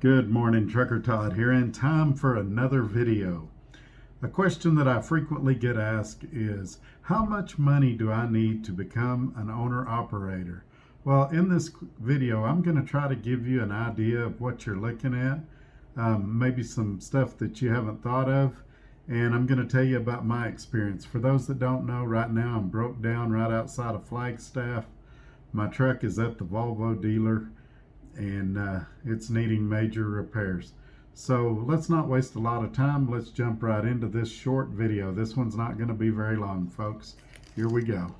Good morning, Trucker Todd here, and time for another video. A question that I frequently get asked is, how much money do I need to become an owner-operator? Well, in this video, I'm going to try to give you an idea of what you're looking at, maybe some stuff that you haven't thought of, and I'm going to tell you about my experience. For those that don't know, right now I'm broke down right outside of Flagstaff. My truck is at the Volvo dealer, and it's needing major repairs. So let's not waste a lot of time. Let's jump right into this short video. This one's not going to be very long, folks. Here we go.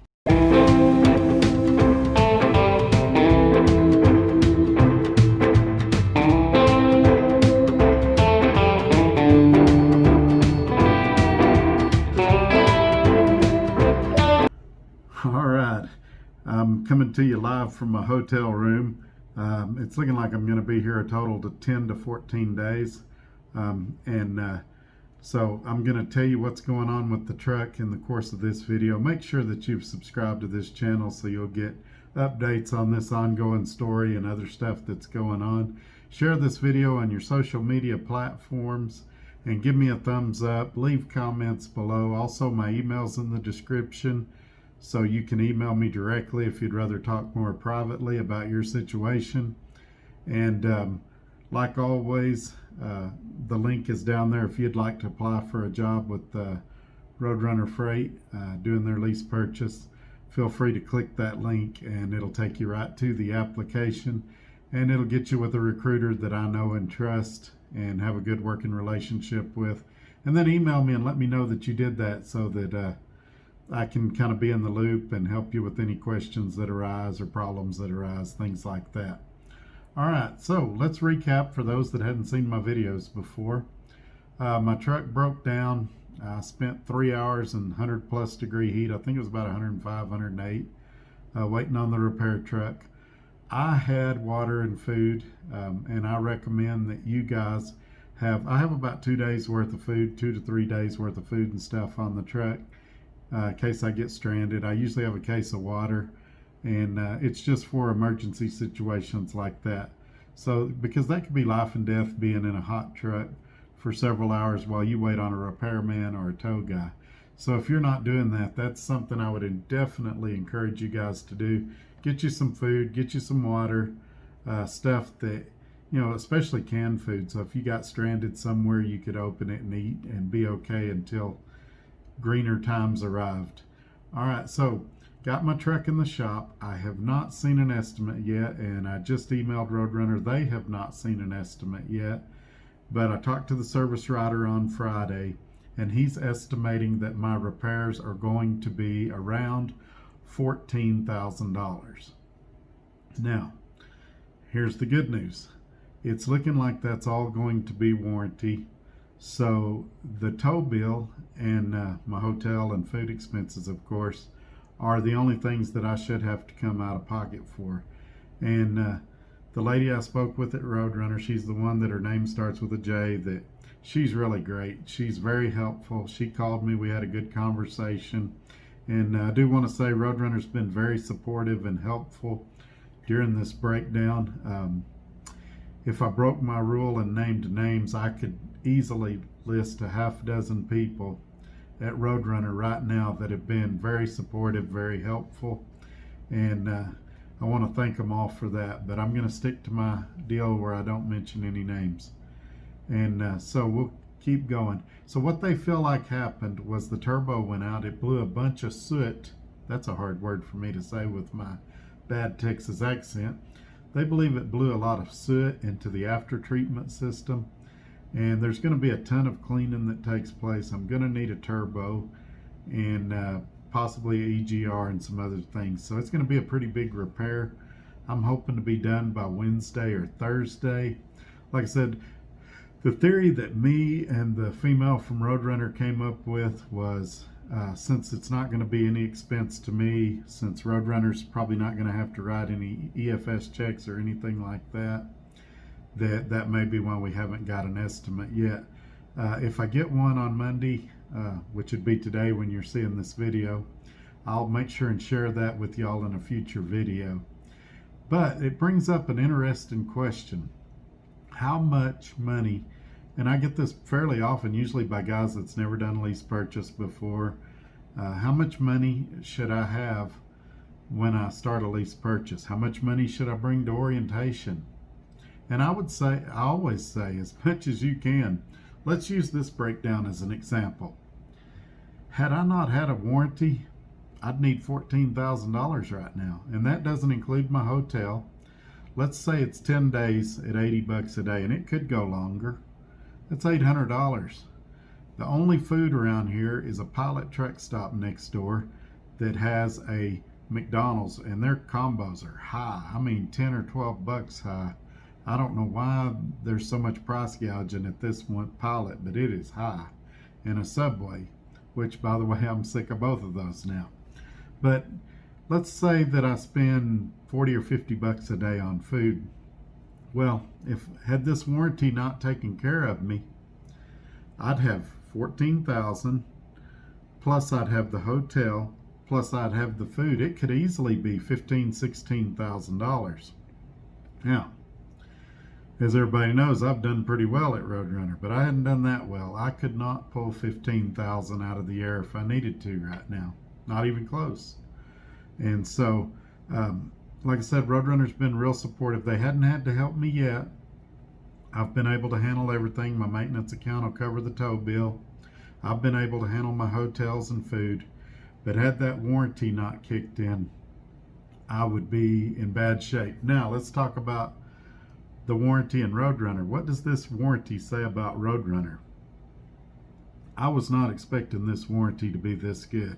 All right, I'm coming to you live from my hotel room. It's looking like I'm going to be here a total to 10 to 14 days. So I'm going to tell you what's going on with the truck in the course of this video. Make sure that you've subscribed to this channel so you'll get updates on this ongoing story and other stuff that's going on. Share this video on your social media platforms and give me a thumbs up. Leave comments below. Also, my email's in the description, so you can email me directly if you'd rather talk more privately about your situation. And like always, the link is down there if you'd like to apply for a job with Roadrunner Freight doing their lease purchase. Feel free to click that link and it'll take you right to the application, and it'll get you with a recruiter that I know and trust and have a good working relationship with. And then email me and let me know that you did that, so that I can kind of be in the loop and help you with any questions that arise or problems that arise, things like that. All right, so let's recap for those that hadn't seen my videos before. My truck broke down. I spent 3 hours in 100+ degree heat. I think it was about 105, 108, waiting on the repair truck. I had water and food, and I recommend that you guys I have about 2 days worth of food, 2 to 3 days worth of food and stuff on the truck. In case I get stranded. I usually have a case of water, and it's just for emergency situations like that. So, because that could be life and death being in a hot truck for several hours while you wait on a repairman or a tow guy. So if you're not doing that, that's something I would definitely encourage you guys to do. Get you some food, get you some water, stuff that, especially canned food. So if you got stranded somewhere, you could open it and eat and be okay until greener times arrived. All right, so got my truck in the shop. I have not seen an estimate yet, and I just emailed Roadrunner. They have not seen an estimate yet, but I talked to the service writer on Friday, and he's estimating that my repairs are going to be around $14,000. Now, here's the good news. It's looking like that's all going to be warranty. So the tow bill and my hotel and food expenses, of course, are the only things that I should have to come out of pocket for. And the lady I spoke with at Roadrunner, she's the one that her name starts with a J, that she's really great. She's very helpful. She called me. We had a good conversation. And I do want to say Roadrunner's been very supportive and helpful during this breakdown. If I broke my rule and named names, I could easily list a half dozen people at Roadrunner right now that have been very supportive, very helpful, and I want to thank them all for that. But I'm going to stick to my deal where I don't mention any names, and so we'll keep going. So what they feel like happened was the turbo went out. It blew a bunch of soot. That's a hard word for me to say with my bad Texas accent. They believe it blew a lot of soot into the after treatment system, and there's going to be a ton of cleaning that takes place. I'm going to need a turbo and possibly a EGR and some other things. So it's going to be a pretty big repair. I'm hoping to be done by Wednesday or Thursday. Like I said, the theory that me and the female from Roadrunner came up with was, since it's not going to be any expense to me, since Roadrunner's probably not going to have to write any EFS checks or anything like that, that may be why we haven't got an estimate yet. If I get one on Monday, which would be today when you're seeing this video, I'll make sure and share that with y'all in a future video. But it brings up an interesting question. how much money, and I get this fairly often, usually by guys that's never done a lease purchase before, how much money should I have when I start a lease purchase? How much money should I bring to orientation? And I would say, I always say, as much as you can. Let's use this breakdown as an example. Had I not had a warranty, I'd need $14,000 right now, and that doesn't include my hotel. Let's say it's 10 days at $80 a day, and it could go longer. That's $800. The only food around here is a Pilot truck stop next door that has a McDonald's, and their combos are high. I mean, 10 or 12 bucks high. I don't know why there's so much price gouging at this one Pilot, but it is high. And a Subway, which, by the way, I'm sick of both of those now. But let's say that I spend 40 or 50 bucks a day on food. Well, if had this warranty not taken care of me, I'd have 14,000, plus I'd have the hotel, plus I'd have the food. It could easily be $15,000-$16,000. Now, as everybody knows, I've done pretty well at Roadrunner, but I hadn't done that well. I could not pull 15,000 out of the air if I needed to right now, not even close. And so, like I said, Roadrunner's been real supportive. They hadn't had to help me yet. I've been able to handle everything. My maintenance account will cover the tow bill. I've been able to handle my hotels and food. But had that warranty not kicked in, I would be in bad shape. Now, let's talk about the warranty in Roadrunner. What does this warranty say about Roadrunner? I was not expecting this warranty to be this good.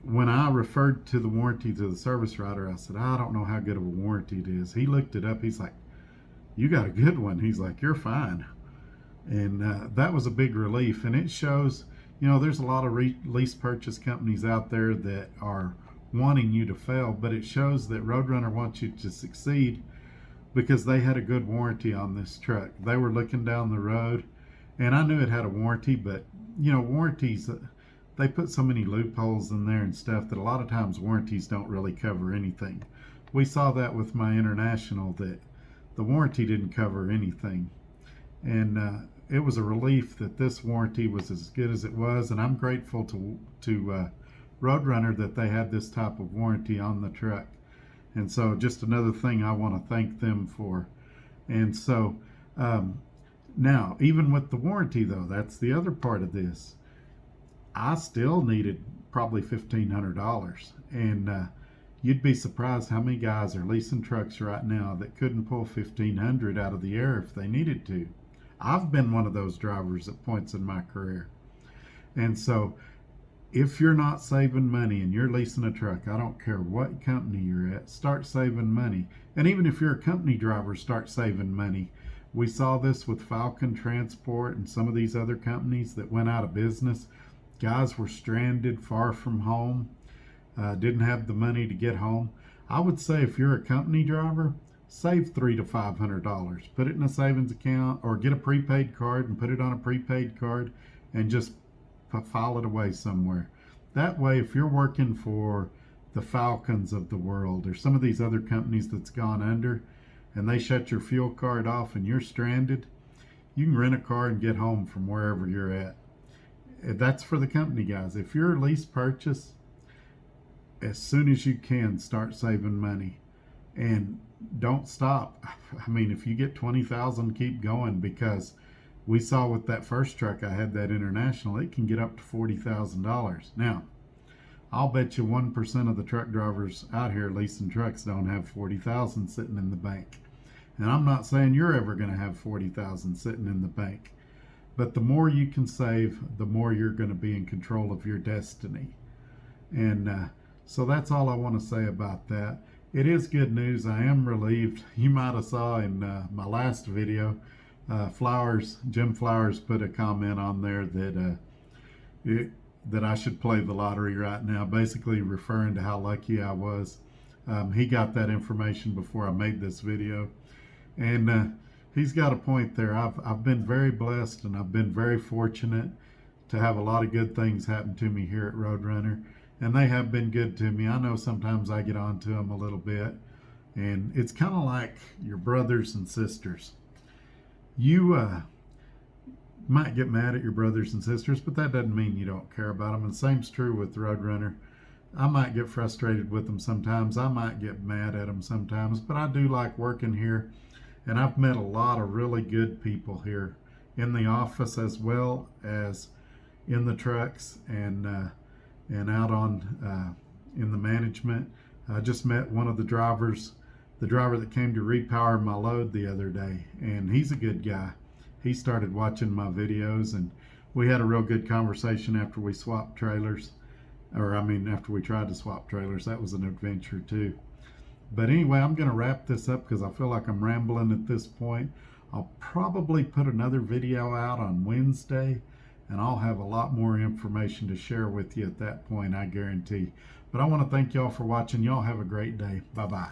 When I referred to the warranty to the service writer, I said, I don't know how good of a warranty it is. He looked it up. He's like, you got a good one. He's like, you're fine. And that was a big relief. And it shows, you know, there's a lot of lease purchase companies out there that are wanting you to fail, but it shows that Roadrunner wants you to succeed because they had a good warranty on this truck. They were looking down the road, and I knew it had a warranty, but, you know, warranties, they put so many loopholes in there and stuff that a lot of times warranties don't really cover anything. We saw that with my International, that the warranty didn't cover anything. And it was a relief that this warranty was as good as it was, and I'm grateful to Roadrunner that they had this type of warranty on the truck. And so just another thing I want to thank them for. And so now, even with the warranty though, that's the other part of this, I still needed probably $1,500. And you'd be surprised how many guys are leasing trucks right now that couldn't pull $1,500 out of the air if they needed to. I've been one of those drivers at points in my career. And so if you're not saving money and you're leasing a truck, I don't care what company you're at, start saving money. And even if you're a company driver, start saving money. We saw this with Falcon Transport and some of these other companies that went out of business. Guys were stranded far from home, didn't have the money to get home. I would say if you're a company driver, save $300 to $500. Put it in a savings account or get a prepaid card and put it on a prepaid card and just file it away somewhere. That way, if you're working for the Falcons of the world or some of these other companies that's gone under and they shut your fuel card off and you're stranded, you can rent a car and get home from wherever you're at. That's for the company guys. If you're a lease purchase, as soon as you can, start saving money and don't stop. I mean, if you get 20,000, keep going, because we saw with that first truck I had, that International, it can get up to $40,000. Now, I'll bet you 1% of the truck drivers out here leasing trucks don't have 40,000 sitting in the bank. And I'm not saying you're ever going to have 40,000 sitting in the bank, but the more you can save, the more you're going to be in control of your destiny. And so that's all I want to say about that. It is good news. I am relieved. You might have saw in my last video, Jim Flowers put a comment on there that I should play the lottery right now, basically referring to how lucky I was. He got that information before I made this video, and he's got a point there. I've been very blessed and I've been very fortunate to have a lot of good things happen to me here at Roadrunner, and they have been good to me. I know sometimes I get on to them a little bit, And it's kind of like your brothers and sisters. You might get mad at your brothers and sisters, but that doesn't mean you don't care about them. And the same's true with Roadrunner. I might get frustrated with them sometimes. I might get mad at them sometimes, but I do like working here. And I've met a lot of really good people here in the office as well as in the trucks and out on in the management. I just met one of the drivers, the driver that came to repower my load the other day, and he's a good guy. He started watching my videos, and we had a real good conversation after we swapped trailers. Or I mean, after we tried to swap trailers. That was an adventure too. But anyway, I'm going to wrap this up because I feel like I'm rambling at this point. I'll probably put another video out on Wednesday, and I'll have a lot more information to share with you at that point, I guarantee. But I want to thank y'all for watching. Y'all have a great day. Bye-bye.